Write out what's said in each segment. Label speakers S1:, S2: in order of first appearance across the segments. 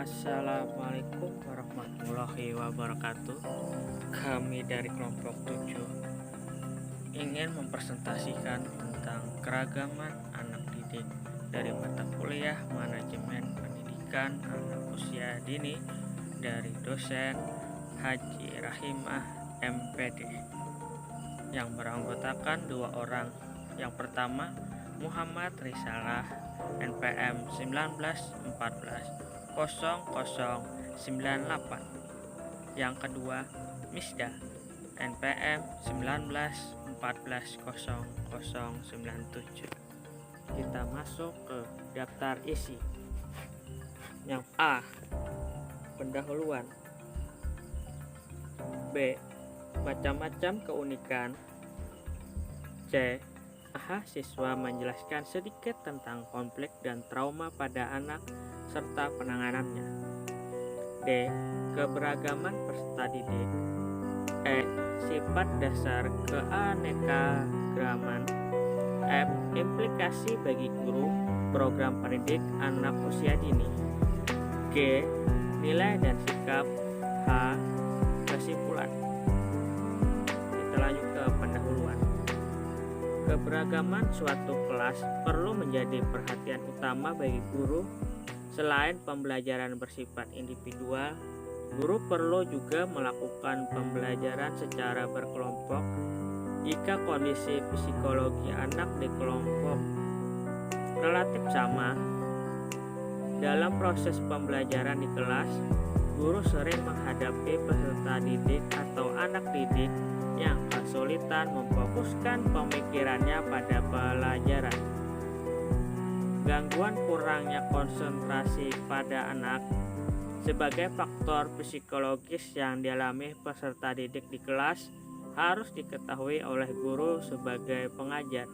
S1: Assalamualaikum warahmatullahi wabarakatuh. Kami dari kelompok 7 ingin mempresentasikan tentang keragaman anak didik dari mata kuliah manajemen pendidikan anak usia dini dari dosen Haji Rahimah MPD yang beranggotakan 2 orang. Yang pertama, Muhammad Risalah NPM 19140098. Yang kedua, Misda NPM 19140097. Kita masuk ke daftar isi. Yang A, pendahuluan. B, macam-macam keunikan. C, siswa menjelaskan sedikit tentang konflik dan trauma pada anak serta penanganannya. D, keberagaman peserta didik. E, sifat dasar keanekaragaman. F, implikasi bagi guru program pendidik anak usia dini. G, nilai dan sikap. H, kesimpulan. Kita lanjut ke pendahuluan. Keberagaman suatu kelas perlu menjadi perhatian utama bagi guru. Selain pembelajaran bersifat individual, guru perlu juga melakukan pembelajaran secara berkelompok jika kondisi psikologi anak di kelompok relatif sama. Dalam proses pembelajaran di kelas, guru sering menghadapi peserta didik atau anak didik yang kesulitan memfokuskan pemikirannya pada pelajaran. Gangguan kurangnya konsentrasi pada anak sebagai faktor psikologis yang dialami peserta didik di kelas harus diketahui oleh guru sebagai pengajar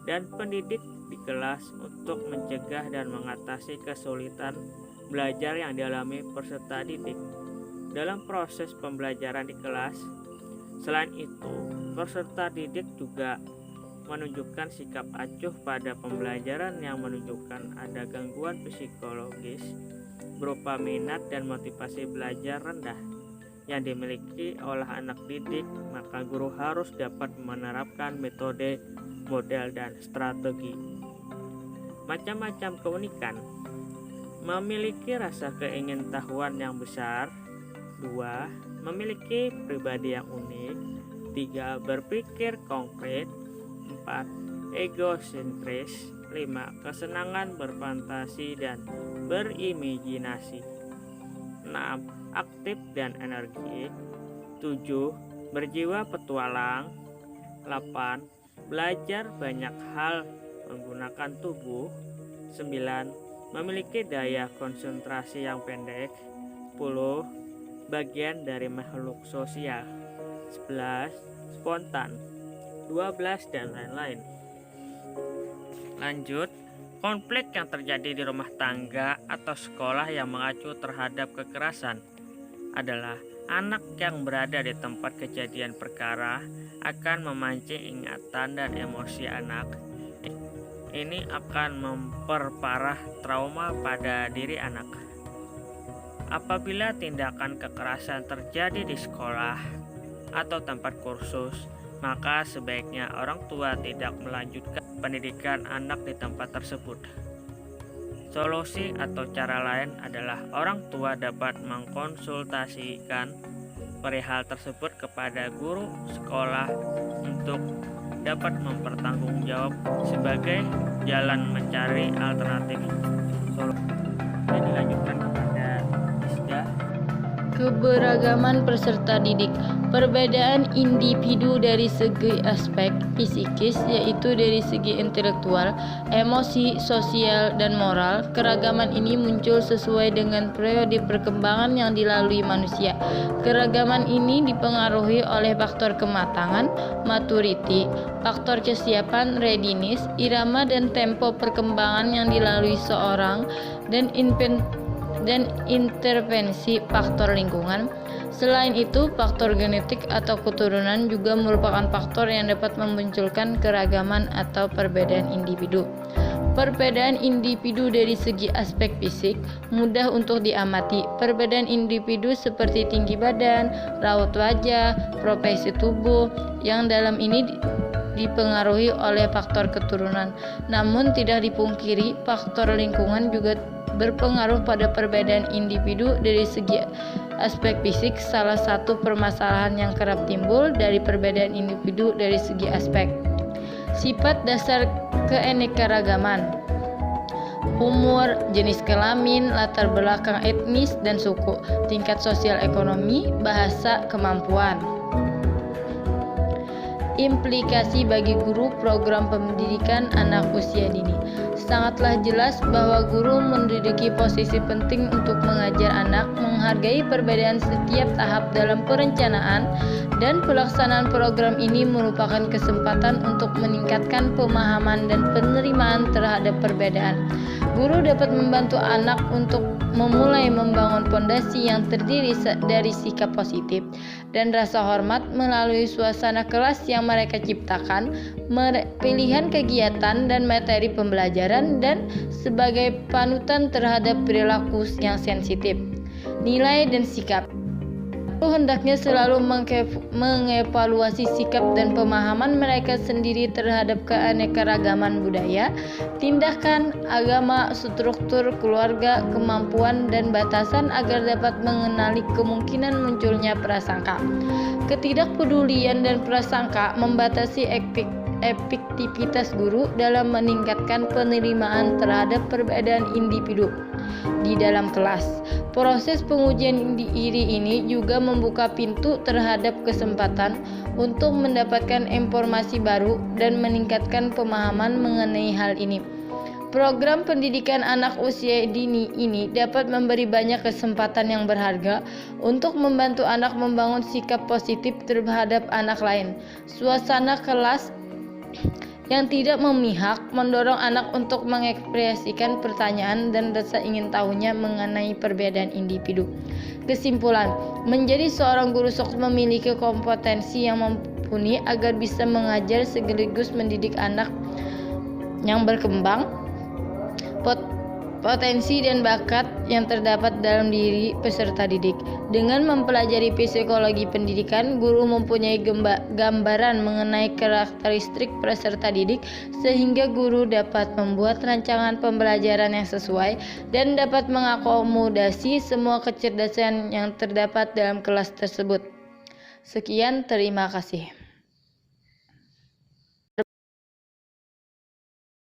S1: dan pendidik di kelas untuk mencegah dan mengatasi kesulitan belajar yang dialami peserta didik dalam proses pembelajaran di kelas. Selain itu, peserta didik juga menunjukkan sikap acuh pada pembelajaran yang menunjukkan ada gangguan psikologis berupa minat dan motivasi belajar rendah yang dimiliki oleh anak didik, maka guru harus dapat menerapkan metode, model, dan strategi. Macam-macam keunikan. Memiliki rasa keingintahuan yang besar. 2. Memiliki pribadi yang unik. 3. Berpikir konkret. 4. Egosentris. 5. Kesenangan berfantasi dan berimajinasi. 6. Aktif dan energik. 7. Berjiwa petualang. 8. Belajar banyak hal menggunakan tubuh. 9. Memiliki daya konsentrasi yang pendek. 10. Bagian dari makhluk sosial. 11. Spontan. 12. Dan lain-lain. Lanjut, konflik yang terjadi di rumah tangga atau sekolah yang mengacu terhadap kekerasan adalah anak yang berada di tempat kejadian perkara akan memancing ingatan dan emosi anak. Ini akan memperparah trauma pada diri anak. Apabila tindakan kekerasan terjadi di sekolah atau tempat kursus, maka sebaiknya orang tua tidak melanjutkan pendidikan anak di tempat tersebut. Solusi atau cara lain adalah orang tua dapat mengkonsultasikan perihal tersebut kepada guru sekolah untuk dapat mempertanggungjawab sebagai jalan mencari alternatif solusi. Dan dilanjutkan kepada Isda.
S2: Keberagaman peserta didik. Perbedaan individu dari segi aspek psikis, yaitu dari segi intelektual, emosi, sosial, dan moral. Keragaman ini muncul sesuai dengan periode perkembangan yang dilalui manusia. Keragaman ini dipengaruhi oleh faktor kematangan, maturity, faktor kesiapan, readiness, irama dan tempo perkembangan yang dilalui seorang, dan intervensi faktor lingkungan. Selain itu, faktor genetik atau keturunan juga merupakan faktor yang dapat memunculkan keragaman atau perbedaan individu. Perbedaan individu dari segi aspek fisik mudah untuk diamati. Perbedaan individu seperti tinggi badan, raut wajah, profesi tubuh yang dalam ini dipengaruhi oleh faktor keturunan. Namun tidak dipungkiri faktor lingkungan juga berpengaruh pada perbedaan individu dari segi aspek fisik. Salah satu permasalahan yang kerap timbul dari perbedaan individu dari segi aspek sifat dasar keanekaragaman, umur, jenis kelamin, latar belakang etnis dan suku, tingkat sosial ekonomi, bahasa, kemampuan. Implikasi bagi guru program pendidikan anak usia dini. Sangatlah jelas bahwa guru menduduki posisi penting untuk mengajar anak menghargai perbedaan setiap tahap dalam perencanaan, dan pelaksanaan program ini merupakan kesempatan untuk meningkatkan pemahaman dan penerimaan terhadap perbedaan. Guru dapat membantu anak untuk memulai membangun fondasi yang terdiri dari sikap positif dan rasa hormat melalui suasana kelas yang mereka ciptakan, pilihan kegiatan dan materi pembelajaran, dan sebagai panutan terhadap perilaku yang sensitif, nilai dan sikap. Hendaknya selalu mengevaluasi sikap dan pemahaman mereka sendiri terhadap keanekaragaman budaya, tindakan, agama, struktur keluarga, kemampuan, dan batasan agar dapat mengenali kemungkinan munculnya prasangka. Ketidakpedulian dan prasangka membatasi efektivitas guru dalam meningkatkan penerimaan terhadap perbedaan individu di dalam kelas. Proses pengujian diri ini juga membuka pintu terhadap kesempatan untuk mendapatkan informasi baru dan meningkatkan pemahaman mengenai hal ini. Program pendidikan anak usia dini ini dapat memberi banyak kesempatan yang berharga untuk membantu anak membangun sikap positif terhadap anak lain. Suasana kelas yang tidak memihak mendorong anak untuk mengekspresikan pertanyaan dan rasa ingin tahunya mengenai perbedaan individu. Kesimpulan, menjadi seorang guru sukses memiliki kompetensi yang mumpuni agar bisa mengajar sekaligus mendidik anak yang berkembang potensi dan bakat yang terdapat dalam diri peserta didik. Dengan mempelajari psikologi pendidikan, guru mempunyai gambaran mengenai karakteristik peserta didik, sehingga guru dapat membuat rancangan pembelajaran yang sesuai dan dapat mengakomodasi semua kecerdasan yang terdapat dalam kelas tersebut. Sekian, terima kasih.